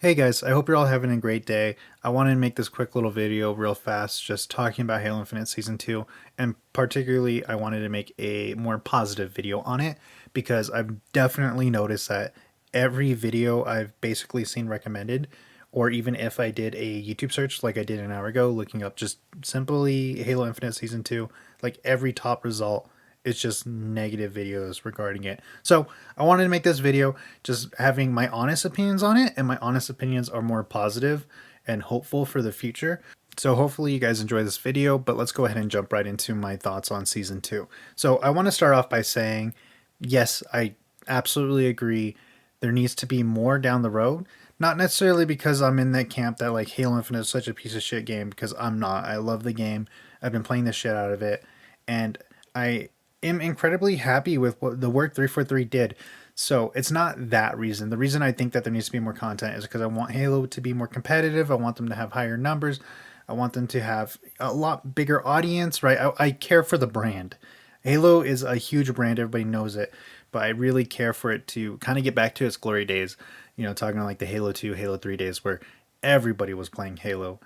Hey guys, I hope you're all having a great day. I wanted to make this quick little video real fast, just talking about Halo Infinite Season 2, and particularly I wanted to make a more positive video on it because I've definitely noticed that every video I've basically seen recommended, or even if I did a YouTube search like I did an hour ago, looking up just simply Halo Infinite Season 2, like every top result it's just negative videos regarding it. So I wanted to make this video just having my honest opinions on it, and my honest opinions are more positive and hopeful for the future. So hopefully you guys enjoy this video, but let's go ahead and jump right into my thoughts on season 2. So I want to start off by saying, yes, I absolutely agree. There needs to be more down the road. Not necessarily because I'm in that camp that like Halo Infinite is such a piece of shit game, because I'm not. I love the game. I've been playing the shit out of it, and I am incredibly happy with what the work 343 did. So it's not that reason. The reason I think that there needs to be more content is because I want Halo to be more competitive. I want them to have higher numbers. I want them to have a lot bigger audience, right? I care for the brand. Halo is a huge brand. Everybody knows it. But I really care for it to kind of get back to its glory days. You know, talking like the Halo 2, Halo 3 days where everybody was playing Halo.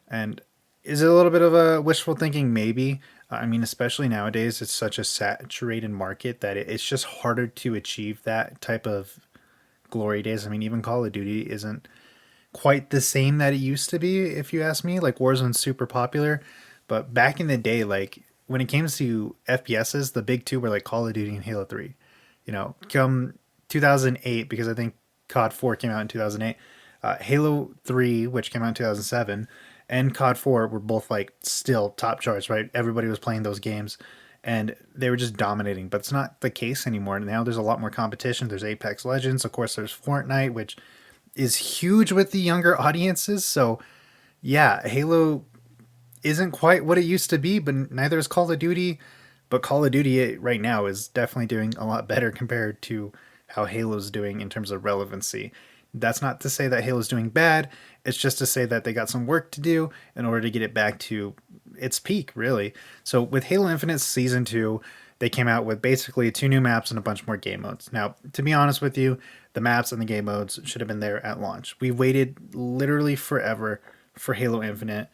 And is it a little bit of a wishful thinking? Maybe. I mean, especially nowadays, it's such a saturated market that it's just harder to achieve that type of glory days. I mean, even Call of Duty isn't quite the same that it used to be, if you ask me. Like, Warzone's super popular, but back in the day, like, when it came to FPSs, the big two were like Call of Duty and Halo 3. You know, come 2008, because I think COD 4 came out in 2008, Halo 3, which came out in 2007, and COD 4 were both like still top charts, right? Everybody was playing those games and they were just dominating, but it's not the case anymore. Now there's a lot more competition. There's Apex Legends, of course, there's Fortnite, which is huge with the younger audiences. So, yeah, Halo isn't quite what it used to be, but neither is Call of Duty. But Call of Duty right now is definitely doing a lot better compared to how Halo's doing in terms of relevancy. That's not to say that Halo's doing bad. It's just to say that they got some work to do in order to get it back to its peak, really. So with Halo Infinite Season 2, they came out with basically two new maps and a bunch more game modes. Now, to be honest with you, the maps and the game modes should have been there at launch. We waited literally forever for Halo Infinite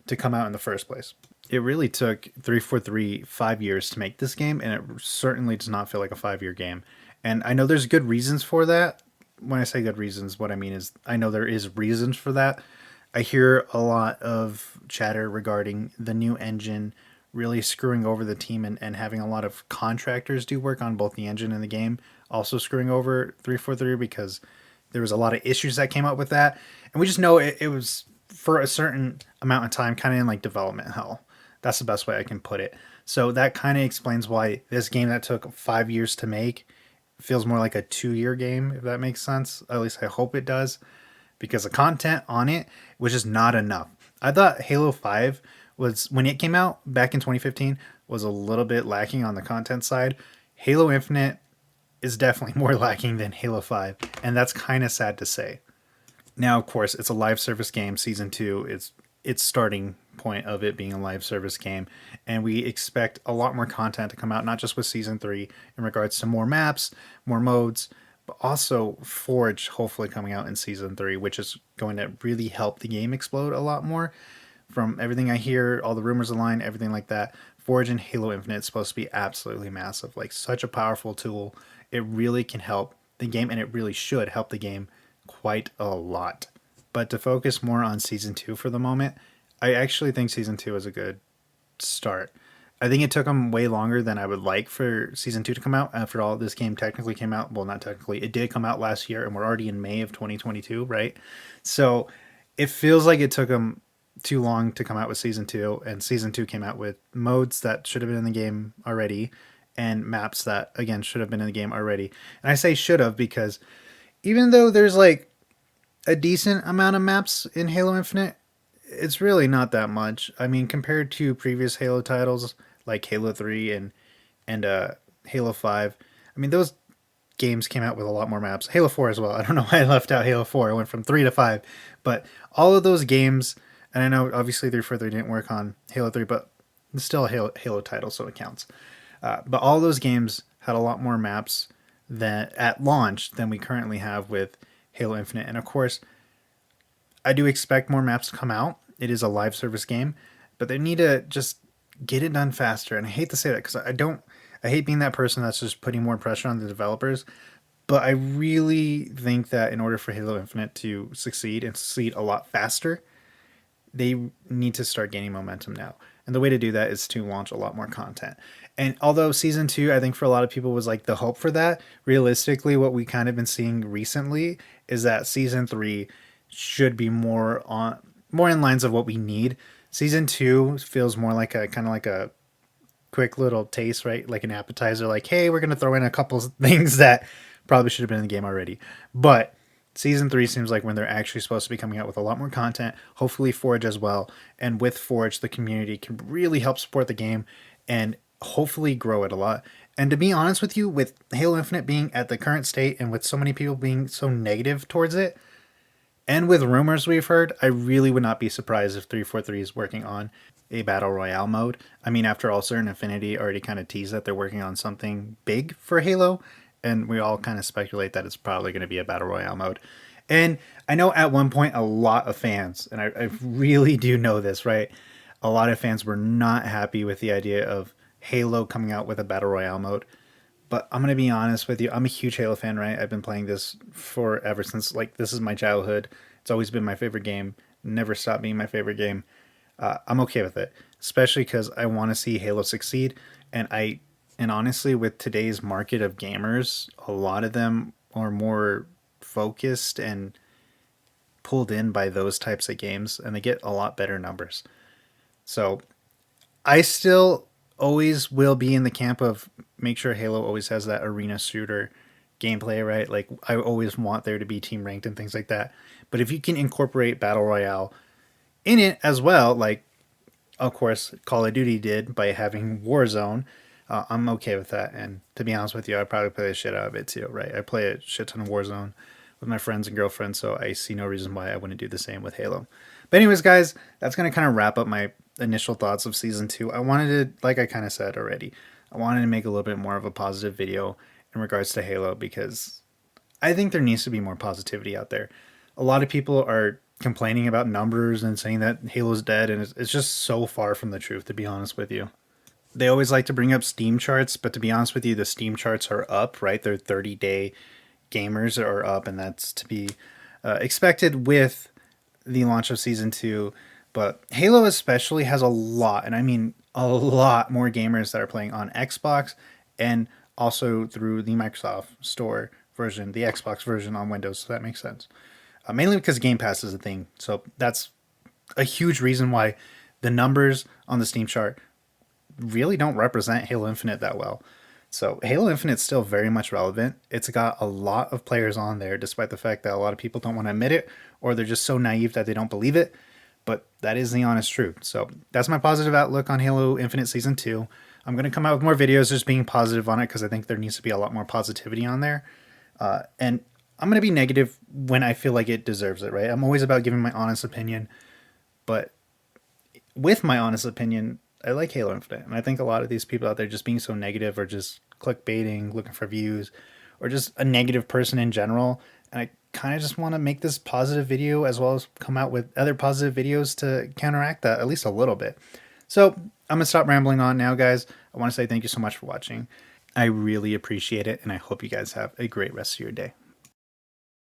to come out in the first place. It really took 343 5 years to make this game, and it certainly does not feel like a 5 year game. And I know there's good reasons for that. When I say good reasons, what I mean is I know there is reasons for that. I hear a lot of chatter regarding the new engine really screwing over the team, and having a lot of contractors do work on both the engine and the game, also screwing over 343 because there was a lot of issues that came up with that. And we just know it was for a certain amount of time kind of in like development hell. That's the best way I can put it. So that kind of explains why this game that took 5 years to make feels more like a 2 year game, if that makes sense. At least I hope it does, because the content on it was just not enough. I thought Halo 5 was, when it came out back in 2015, was a little bit lacking on the content side. Halo Infinite is definitely more lacking than Halo 5, and that's kind of sad to say. Now, of course, it's a live service game. Season 2 is its starting point of it being a live service game, and we expect a lot more content to come out, not just with season 3 in regards to more maps, more modes, but also Forge hopefully coming out in season 3, which is going to really help the game explode a lot more. From everything I hear, all the rumors align, everything like that, Forge and Halo Infinite is supposed to be absolutely massive, like such a powerful tool. It really can help the game, and it really should help the game quite a lot. But to focus more on season 2 for the moment, I actually think season 2 is a good start. I think it took them way longer than I would like for season 2 to come out. After all, this game technically came out, well, not technically, it did come out last year, and we're already in May of 2022, right? So it feels like it took them too long to come out with season 2, and season 2 came out with modes that should have been in the game already, and maps that, again, should have been in the game already. And I say should have because even though there's like a decent amount of maps in Halo Infinite, it's really not that much. I mean, compared to previous Halo titles like Halo 3 and Halo 5, I mean, those games came out with a lot more maps. Halo 4 as well. I don't know why I left out Halo 4. I went from 3 to 5. But all of those games, and I know obviously 343 didn't work on Halo 3, but it's still a Halo title, so it counts. But all those games had a lot more maps than at launch than we currently have with Halo Infinite. And of course, I do expect more maps to come out. It is a live service game, but they need to just get it done faster. And I hate to say that because I hate being that person that's just putting more pressure on the developers. But I really think that in order for Halo Infinite to succeed and succeed a lot faster, they need to start gaining momentum now. And the way to do that is to launch a lot more content. And although season 2, I think for a lot of people was like the hope for that, realistically, what we kind of been seeing recently is that season 3 should be more in lines of what we need. Season 2 feels more like a kind of like a quick little taste, right? Like an appetizer, like, hey, we're gonna throw in a couple things that probably should have been in the game already. But season 3 seems like when they're actually supposed to be coming out with a lot more content, hopefully Forge as well. And with Forge, the community can really help support the game and hopefully grow it a lot. And to be honest with you, with Halo Infinite being at the current state and with so many people being so negative towards it, and with rumors we've heard, I really would not be surprised if 343 is working on a battle royale mode. I mean, after all, Certain Affinity already kind of teased that they're working on something big for Halo, and we all kind of speculate that it's probably going to be a battle royale mode. And I know at one point a lot of fans, and I really do know this, right? A lot of fans were not happy with the idea of Halo coming out with a battle royale mode. But I'm going to be honest with you. I'm a huge Halo fan, right? I've been playing this forever since, like, this is my childhood. It's always been my favorite game. Never stopped being my favorite game. I'm okay with it, especially because I want to see Halo succeed. And honestly, with today's market of gamers, a lot of them are more focused and pulled in by those types of games, and they get a lot better numbers. So I still always will be in the camp of make sure Halo always has that arena shooter gameplay, right? Like I always want there to be team ranked and things like that. But if you can incorporate battle royale in it as well, like of course Call of Duty did by having Warzone, I'm okay with that. And to be honest with you, I probably play the shit out of it too, right? I play a shit ton of Warzone with my friends and girlfriends, so I see no reason why I wouldn't do the same with Halo. But anyways, guys, that's gonna kind of wrap up my initial thoughts of season 2. I wanted to, like I kind of said already, I wanted to make a little bit more of a positive video in regards to Halo because I think there needs to be more positivity out there. A lot of people are complaining about numbers and saying that Halo's dead, and it's just so far from the truth, to be honest with you. They always like to bring up Steam charts, but to be honest with you, the Steam charts are up, right? They're 30-day gamers are up, and that's to be expected with the launch of season 2. But Halo especially has a lot, and I mean a lot more gamers that are playing on Xbox and also through the Microsoft Store version, the Xbox version on Windows, so that makes sense. Mainly because Game Pass is a thing. So that's a huge reason why the numbers on the Steam chart really don't represent Halo Infinite that well. So Halo Infinite's still very much relevant. It's got a lot of players on there, despite the fact that a lot of people don't want to admit it, or they're just so naive that they don't believe it. But that is the honest truth. So that's my positive outlook on Halo Infinite Season 2. I'm going to come out with more videos just being positive on it because I think there needs to be a lot more positivity on there. And I'm going to be negative when I feel like it deserves it, right? I'm always about giving my honest opinion. But with my honest opinion, I like Halo Infinite. And I think a lot of these people out there just being so negative or just clickbaiting, looking for views, or just a negative person in general. And I kind of just want to make this positive video as well as come out with other positive videos to counteract that at least a little bit. So I'm going to stop rambling on now, guys. I want to say thank you so much for watching. I really appreciate it, and I hope you guys have a great rest of your day.